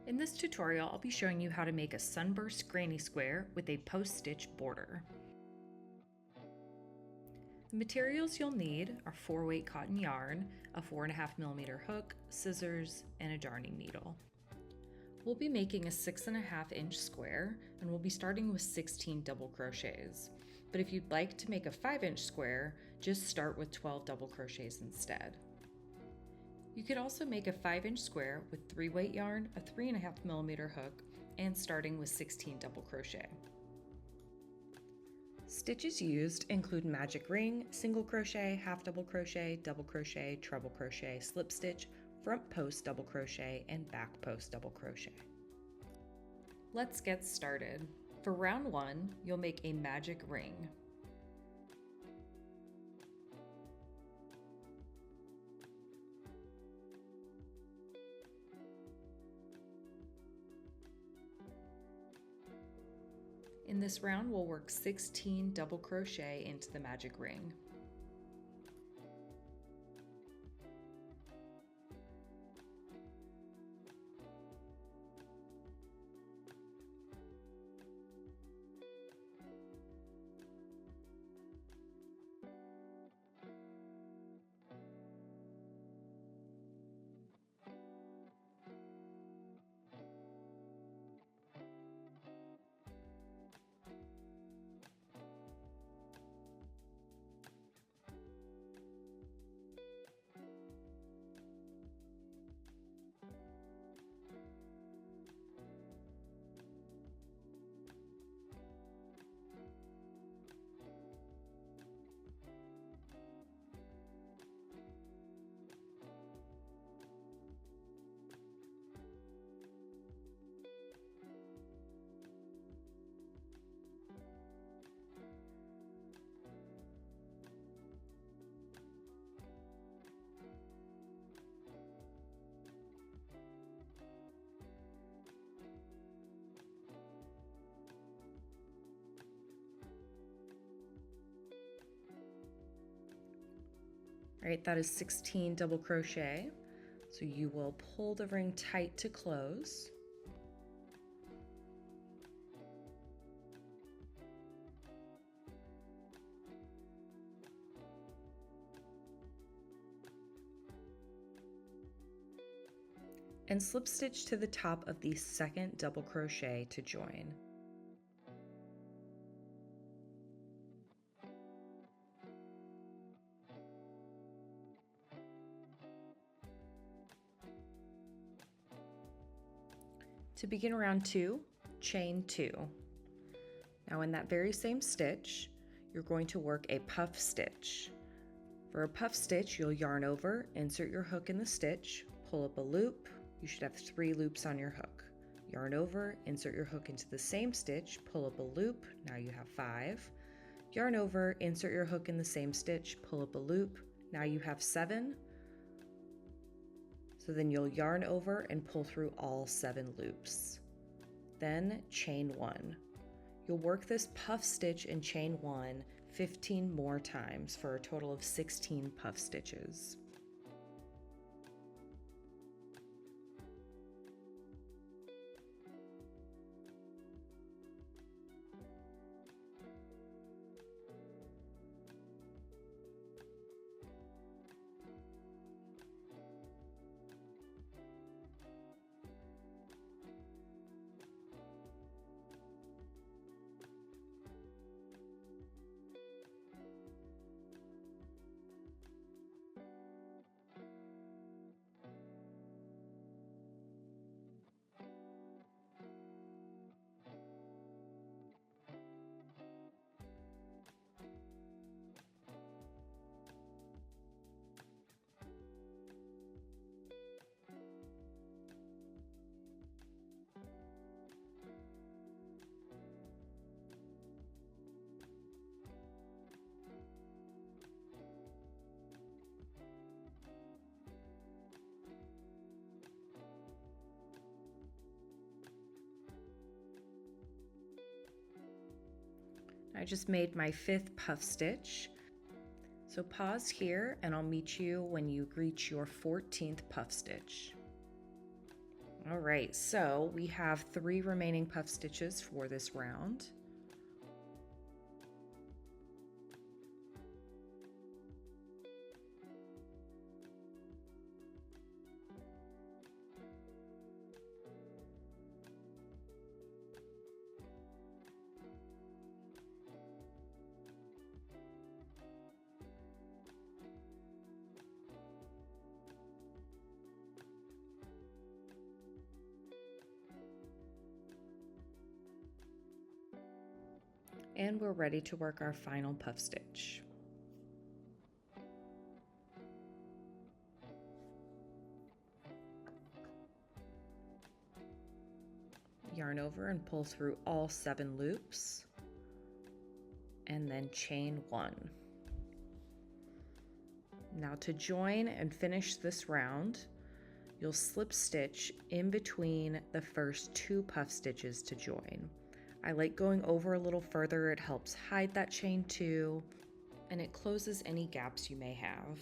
In this tutorial, I'll be showing you how to make a Sunburst Granny Square with a post-stitch border. The materials you'll need are 4-weight cotton yarn, a 4.5mm hook, scissors, and a darning needle. We'll be making a 6.5-inch square, and we'll be starting with 16 double crochets. But if you'd like to make a 5-inch square, just start with 12 double crochets instead. You could also make a 5-inch square with 3-weight yarn, a 3.5mm hook, and starting with 16 double crochet. Stitches used include magic ring, single crochet, half double crochet, double crochet, treble crochet, slip stitch, front post double crochet, and back post double crochet. Let's get started. For round 1, you'll make a magic ring. In this round, we'll work 16 double crochet into the magic ring. All right, that is 16 double crochet. So you will pull the ring tight to close. And slip stitch to the top of the second double crochet to join. To begin round 2, chain 2. Now in that very same stitch, you're going to work a puff stitch. For a puff stitch, you'll yarn over, insert your hook in the stitch, pull up a loop. You should have 3 loops on your hook. Yarn over, insert your hook into the same stitch, pull up a loop, now you have 5. Yarn over, insert your hook in the same stitch, pull up a loop, now you have 7. So then you'll yarn over and pull through all 7 loops. Then chain 1. You'll work this puff stitch and chain 1 15 more times for a total of 16 puff stitches. I just made my 5th puff stitch. So pause here and I'll meet you when you reach your 14th puff stitch. All right, so we have 3 remaining puff stitches for this round. And we're ready to work our final puff stitch. Yarn over and pull through all 7 loops, and then chain 1. Now to join and finish this round, you'll slip stitch in between the first 2 puff stitches to join. I like going over a little further. It helps hide that chain 2, and it closes any gaps you may have.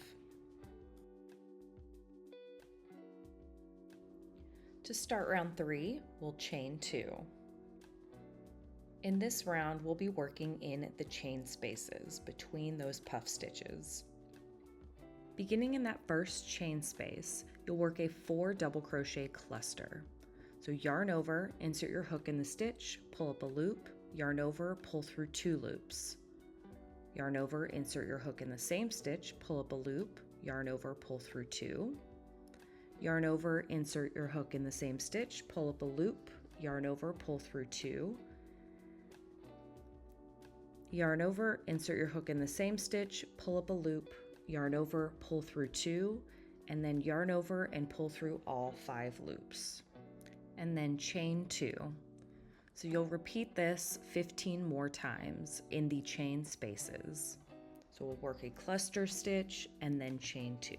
To start round 3, we'll chain 2. In this round, we'll be working in the chain spaces between those puff stitches. Beginning in that first chain space, you'll work a 4 double crochet cluster. So yarn over, insert your hook in the stitch, pull up a loop, yarn over, pull through 2 loops. Yarn over, insert your hook in the same stitch, pull up a loop, yarn over, pull through 2. Yarn over, insert your hook in the same stitch, pull up a loop, yarn over, pull through 2. Yarn over, insert your hook in the same stitch, pull up a loop, yarn over, pull through 2, and then yarn over and pull through all 5 loops. And then chain 2. So you'll repeat this 15 more times in the chain spaces. So we'll work a cluster stitch and then chain 2.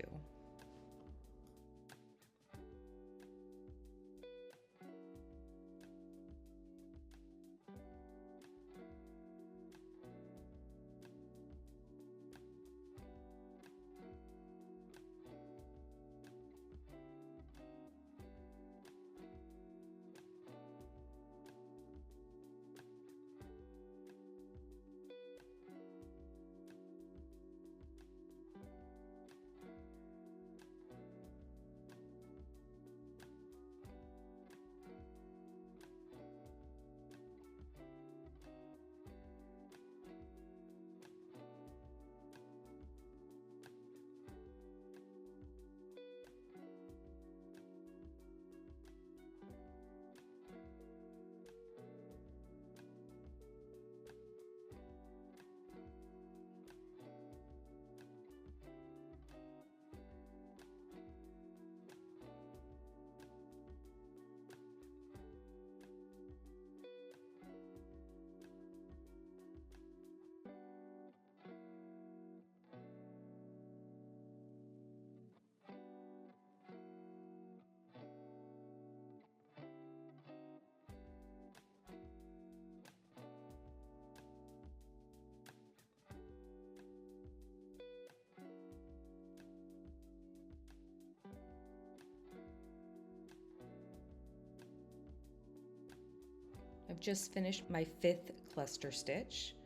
I've just finished my 5th cluster stitch.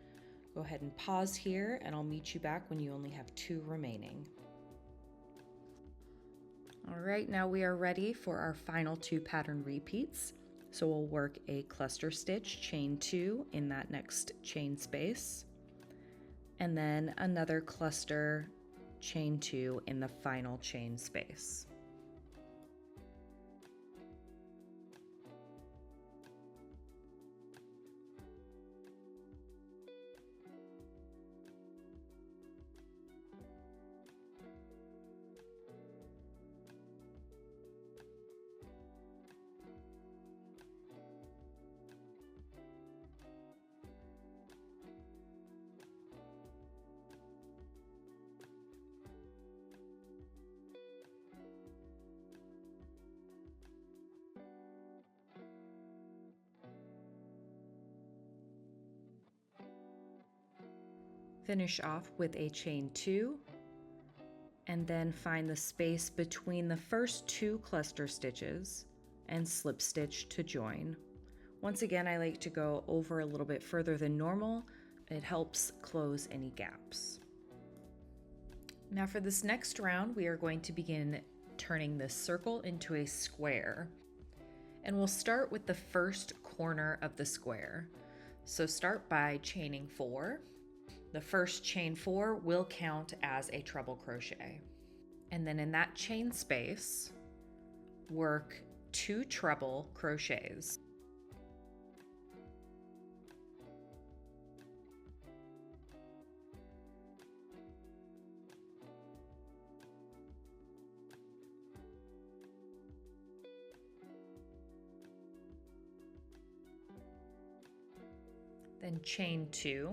Go ahead and pause here and I'll meet you back when you only have 2 remaining. All right, now we are ready for our final 2 pattern repeats. So we'll work a cluster stitch, chain 2 in that next chain space, and then another cluster, chain 2 in the final chain space. Finish off with a chain 2, and then find the space between the first 2 cluster stitches and slip stitch to join. Once again, I like to go over a little bit further than normal. It helps close any gaps. Now for this next round, we are going to begin turning this circle into a square. And we'll start with the first corner of the square. So start by chaining 4. The first chain 4 will count as a treble crochet. And then in that chain space, work 2 treble crochets. Then chain 2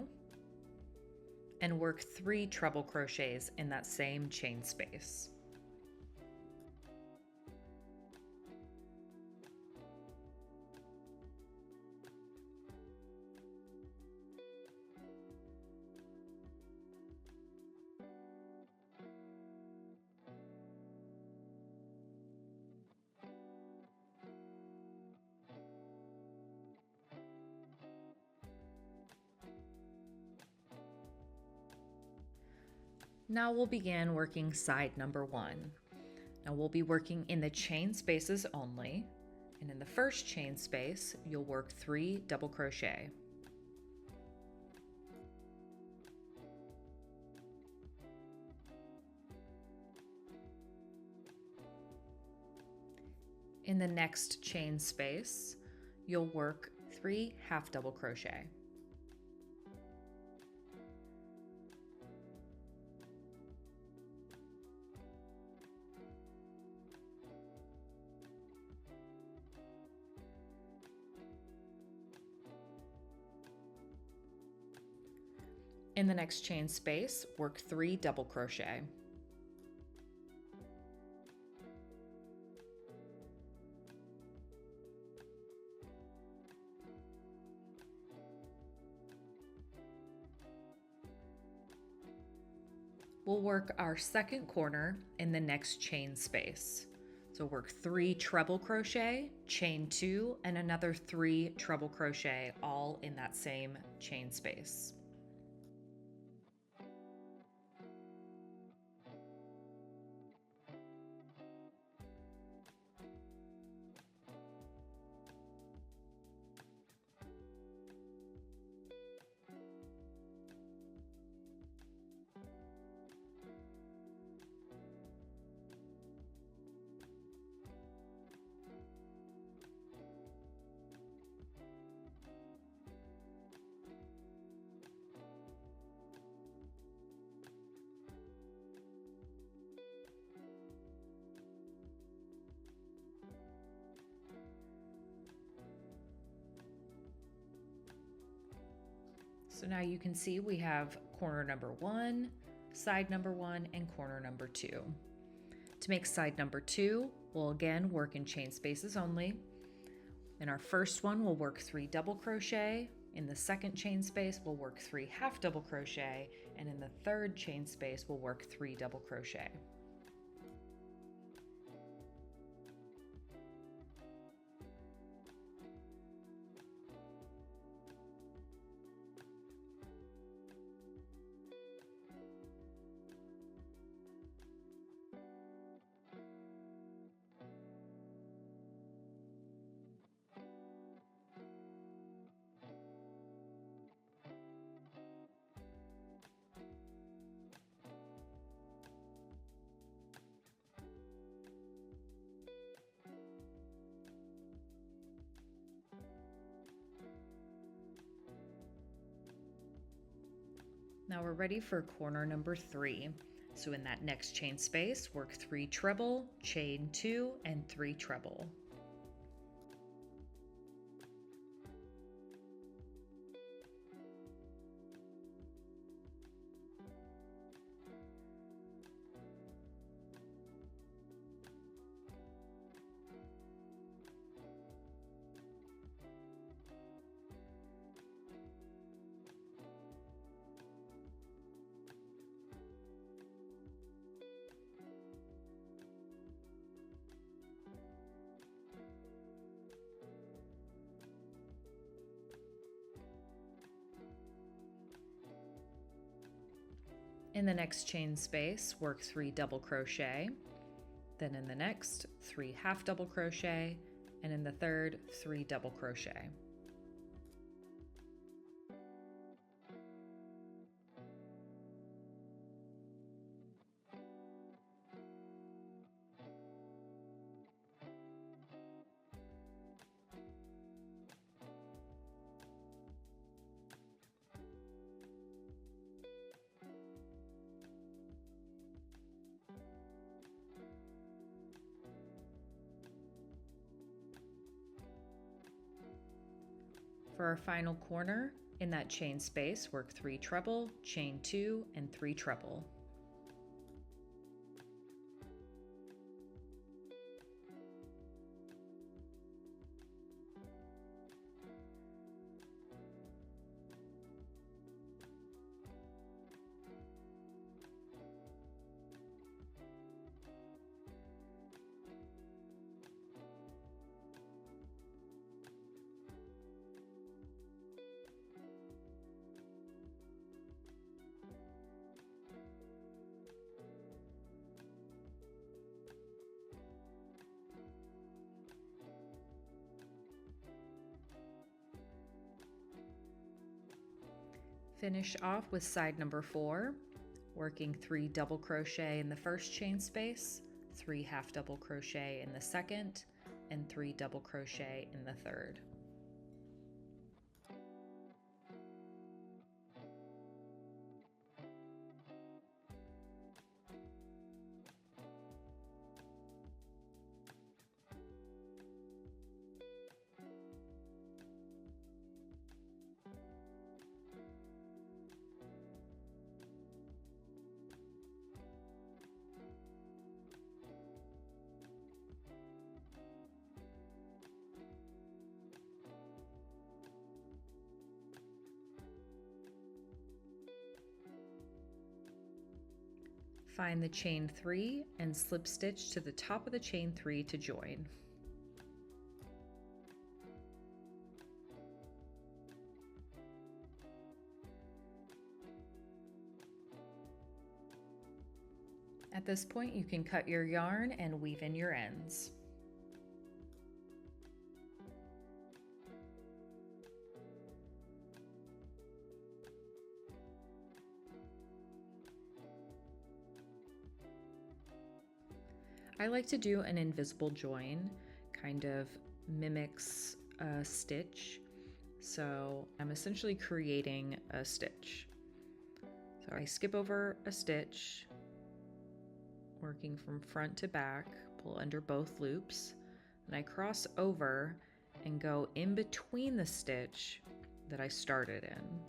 and work 3 treble crochets in that same chain space. Now we'll begin working side number 1. Now we'll be working in the chain spaces only, and in the first chain space, you'll work 3 double crochet. In the next chain space, you'll work 3 half double crochet. In the next chain space, work 3 double crochet. We'll work our second corner in the next chain space. So work 3 treble crochet, chain 2, and another 3 treble crochet, all in that same chain space. So now you can see we have corner number 1, side number 1, and corner number 2. To make side number 2, we'll again work in chain spaces only. In our first one, we'll work 3 double crochet. In the second chain space, we'll work 3 half double crochet. And in the third chain space, we'll work 3 double crochet. Now we're ready for corner number 3. So in that next chain space, work 3 treble, chain 2, and 3 treble. In the next chain space, work 3 double crochet, then in the next 3 half double crochet, and in the third 3 double crochet. For our final corner, in that chain space, work 3 treble, chain 2, and 3 treble. Finish off with side number 4, working 3 double crochet in the first chain space, 3 half double crochet in the second, and 3 double crochet in the third. Find the chain 3 and slip stitch to the top of the chain 3 to join. At this point, you can cut your yarn and weave in your ends. I like to do an invisible join, kind of mimics a stitch. So I'm essentially creating a stitch. So I skip over a stitch, working from front to back, pull under both loops, and I cross over and go in between the stitch that I started in.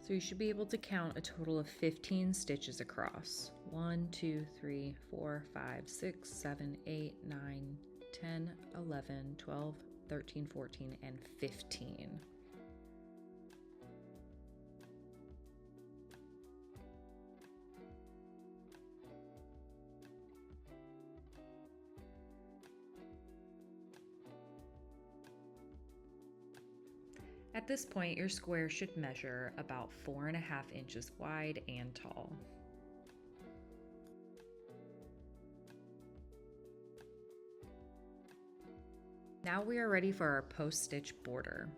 So you should be able to count a total of 15 stitches across. 1, 2, 3, 4, 5, 6, 7, 8, 9, 10, 11, 12, 13, 14, and 15. At this point, your square should measure about 4.5 inches wide and tall. Now we are ready for our post-stitch border.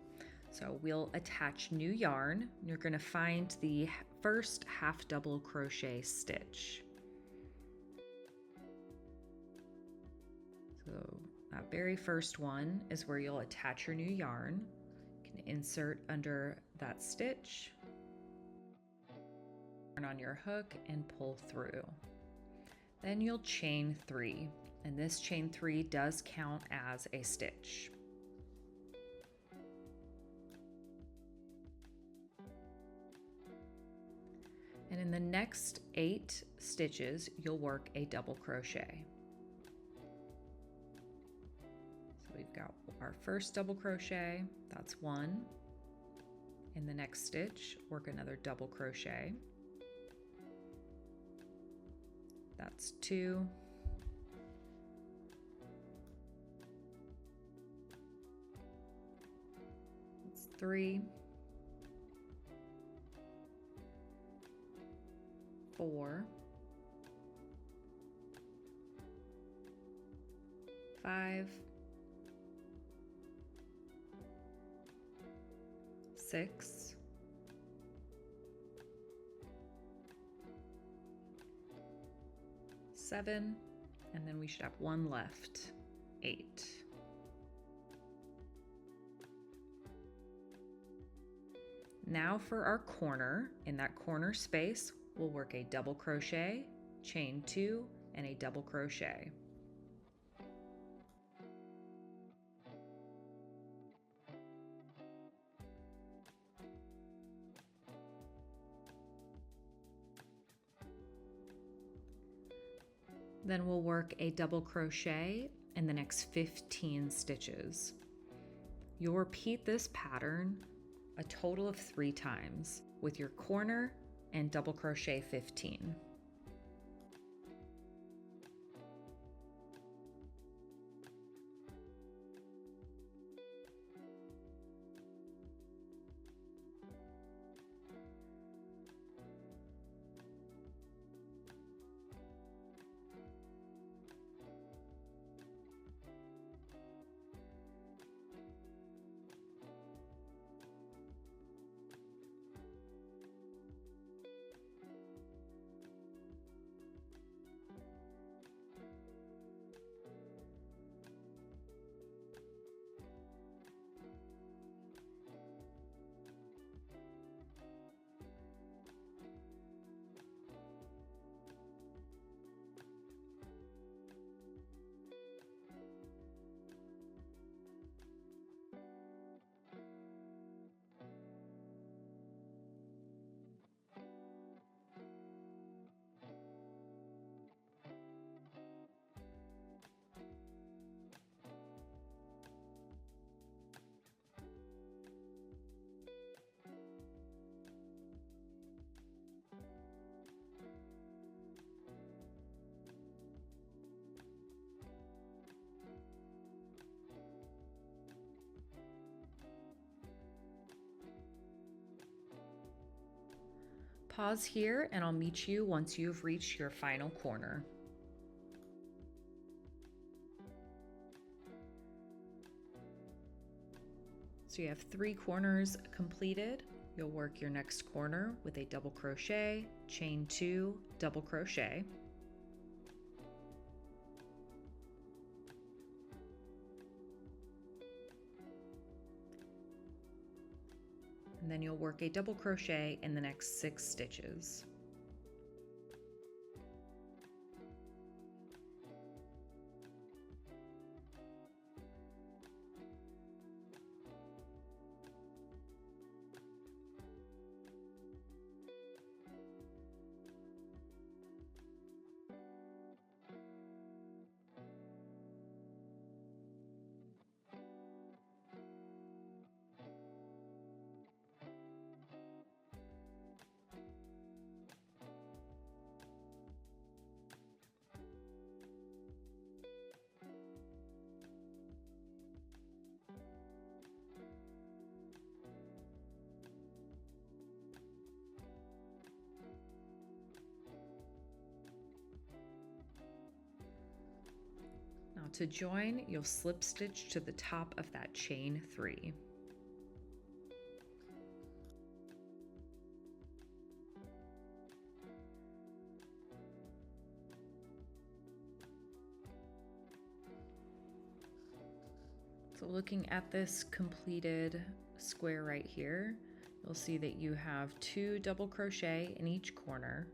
So we'll attach new yarn. You're going to find the first half double crochet stitch. So that very first one is where you'll attach your new yarn. Insert under that stitch, turn on your hook and pull through. Then you'll chain 3, and this chain 3 does count as a stitch. And in the next 8 stitches, you'll work a double crochet. We've got our first double crochet, that's 1, In the next stitch, work another double crochet. That's 2. That's 3. 4. 5. 6. 7, and then we should have 1 left, 8. Now for our corner. In that corner space, we'll work a double crochet, chain 2, and a double crochet. Then we'll work a double crochet in the next 15 stitches. You'll repeat this pattern a total of 3 times with your corner and double crochet 15. Pause here and I'll meet you once you've reached your final corner. So you have 3 corners completed. You'll work your next corner with a double crochet, chain 2, double crochet. And then you'll work a double crochet in the next 6 stitches. Now to join, you'll slip stitch to the top of that chain 3. So looking at this completed square right here, you'll see that you have 2 double crochet in each corner,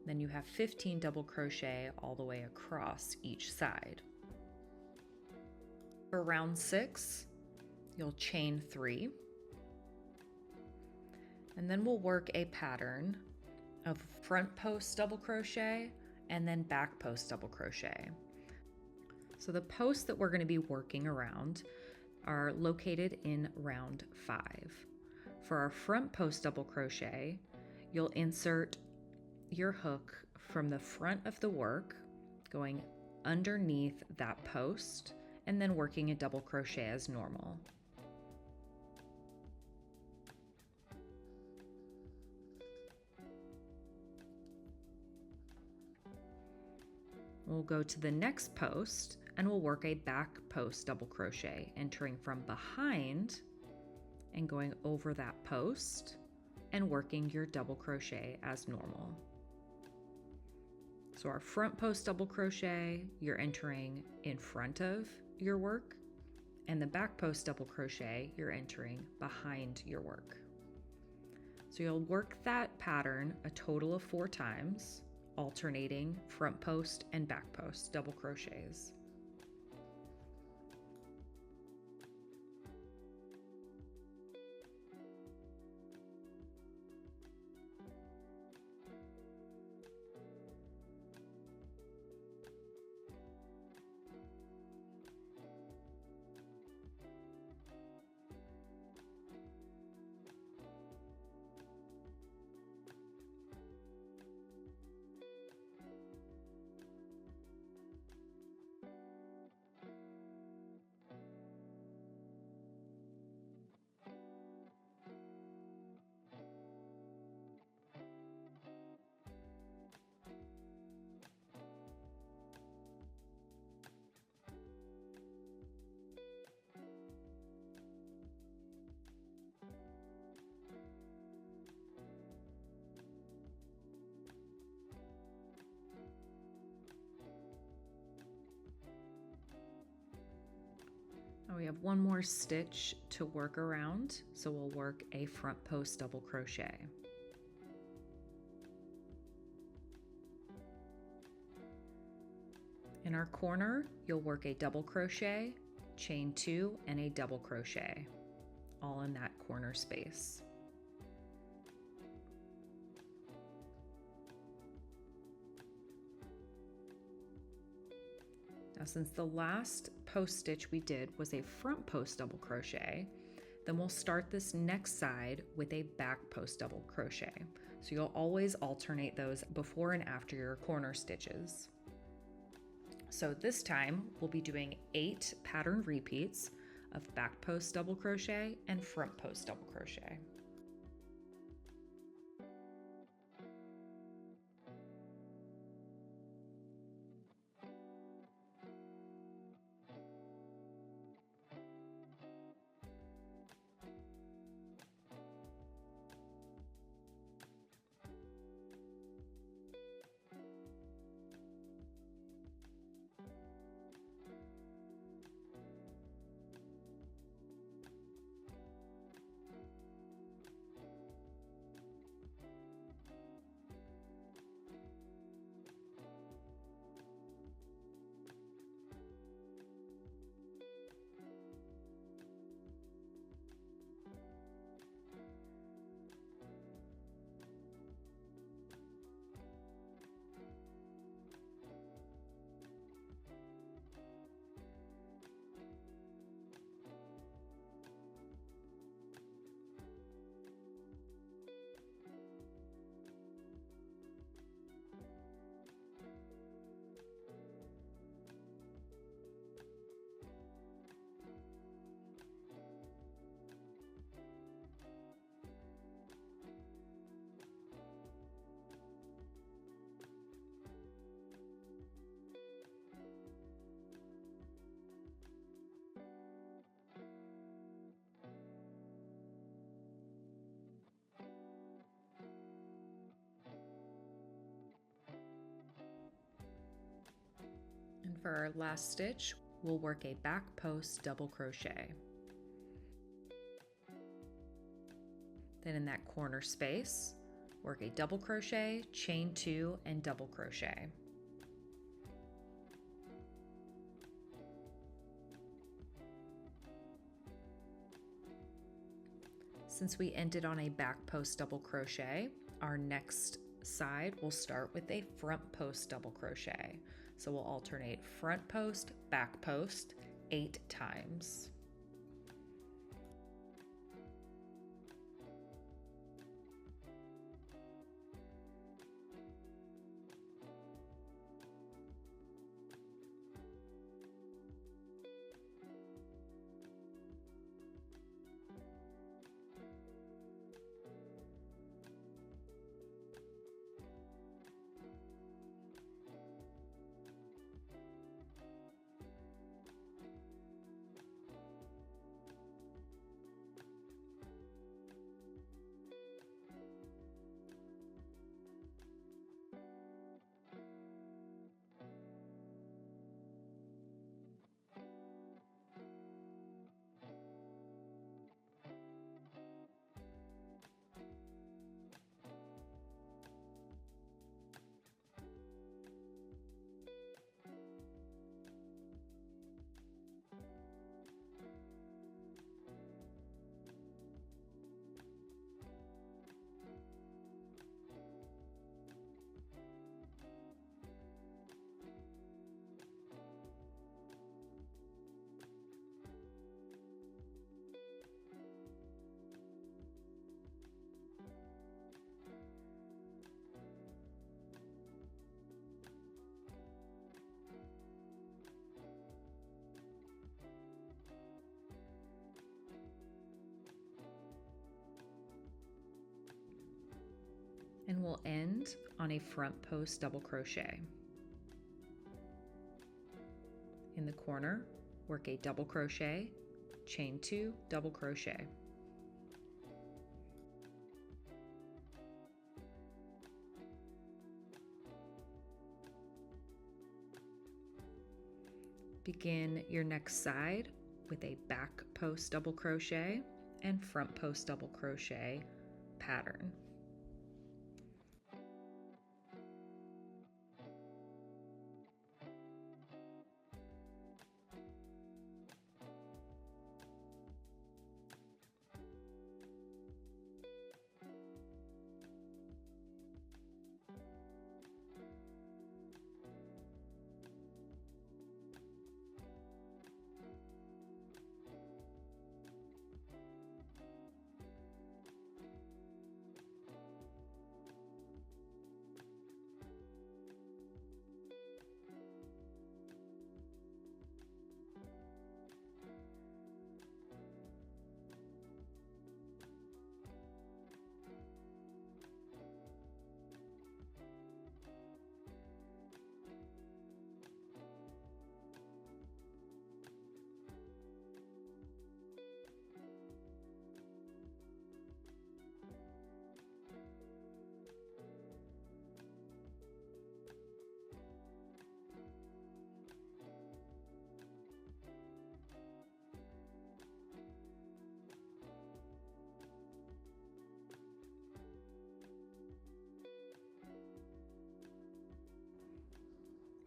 then you have 15 double crochet all the way across each side. For round 6, you'll chain 3, and then we'll work a pattern of front post double crochet and then back post double crochet. So the posts that we're going to be working around are located in round 5. For our front post double crochet, you'll insert your hook from the front of the work, going underneath that post, and then working a double crochet as normal. We'll go to the next post and we'll work a back post double crochet, entering from behind and going over that post and working your double crochet as normal. So our front post double crochet, you're entering in front of your work, and the back post double crochet, you're entering behind your work. So you'll work that pattern a total of 4 times, alternating front post and back post double crochets. Now we have one more stitch to work around, so we'll work a front post double crochet. In our corner, you'll work a double crochet, chain 2, and a double crochet, all in that corner space. Now, since the last post stitch we did was a front post double crochet, then we'll start this next side with a back post double crochet. So you'll always alternate those before and after your corner stitches. So this time we'll be doing 8 pattern repeats of back post double crochet and front post double crochet. And for our last stitch, we'll work a back post double crochet. Then in that corner space, work a double crochet, chain 2, and double crochet. Since we ended on a back post double crochet, our next side will start with a front post double crochet. So we'll alternate front post, back post 8 times. we'll end on a front post double crochet. In the corner, work a double crochet, chain 2, double crochet. Begin your next side with a back post double crochet and front post double crochet pattern.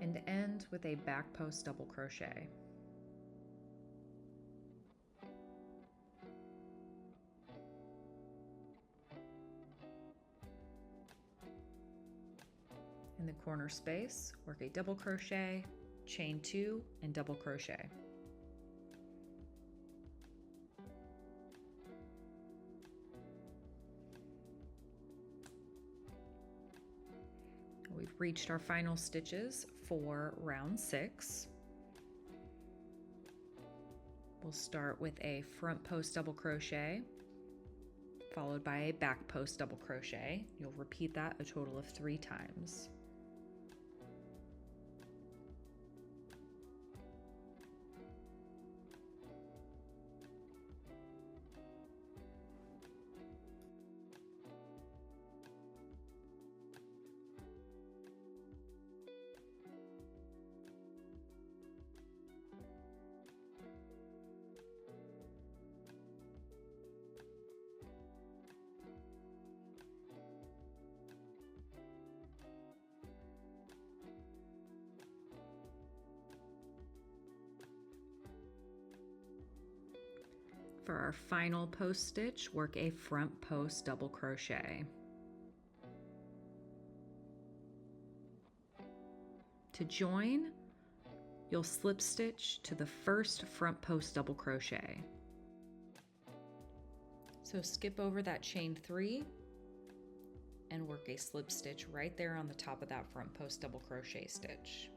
And end with a back post double crochet. In the corner space, work a double crochet, chain 2, and double crochet. We've reached our final stitches for round 6. We'll start with a front post double crochet, followed by a back post double crochet. You'll repeat that a total of 3 times. For our final post stitch, work a front post double crochet. To join, you'll slip stitch to the first front post double crochet. So skip over that chain 3 and work a slip stitch right there on the top of that front post double crochet stitch.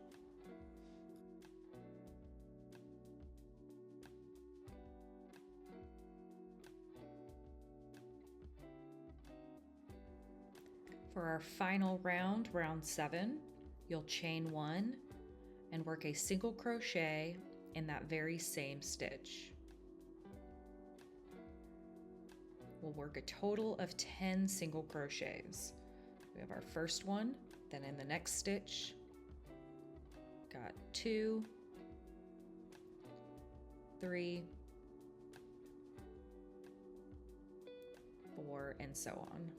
For our final round, round 7, you'll chain 1 and work a single crochet in that very same stitch. We'll work a total of 10 single crochets. We have our first one, then in the next stitch, got 2, 3, 4, and so on.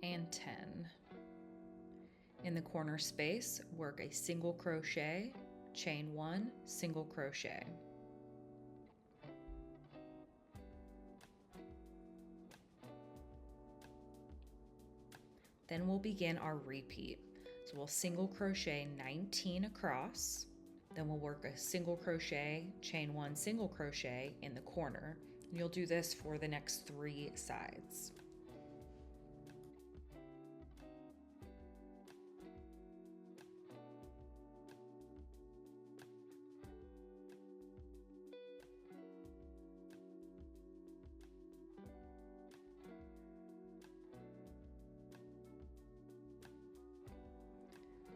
And 10. In the corner space, work a single crochet, chain 1, single crochet. Then we'll begin our repeat. So we'll single crochet 19 across, Then we'll work a single crochet, chain 1 single crochet in the corner. And you'll do this for the next 3 sides.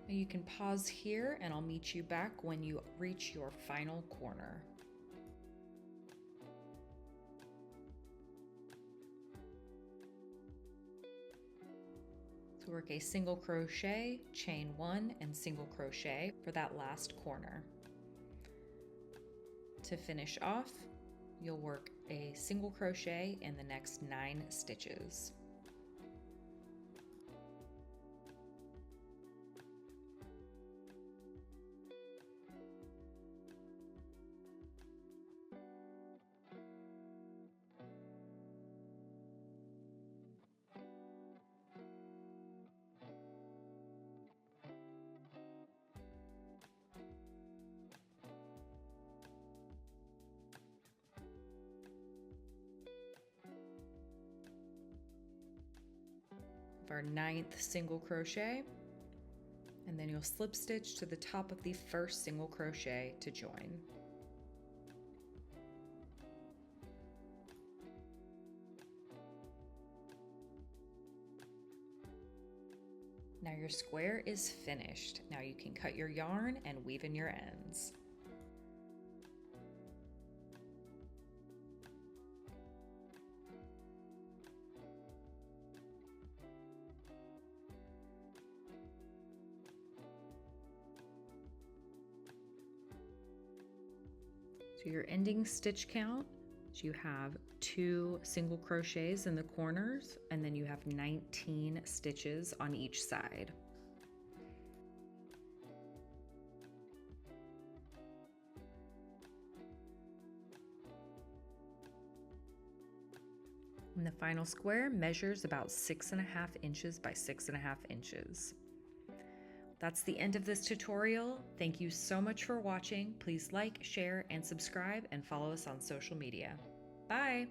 You can pause here and I'll meet you back when you reach your final corner. So work a single crochet, chain 1 and single crochet for that last corner. To finish off, you'll work a single crochet in the next 9 stitches. Our 9th single crochet, and then you'll slip stitch to the top of the first single crochet to join. Now your square is finished. Now you can cut your yarn and weave in your ends. So your ending stitch count, you have 2 single crochets in the corners, and then you have 19 stitches on each side. And the final square measures about 6.5 inches by 6.5 inches. That's the end of this tutorial. Thank you so much for watching. Please like, share, and subscribe, and follow us on social media. Bye!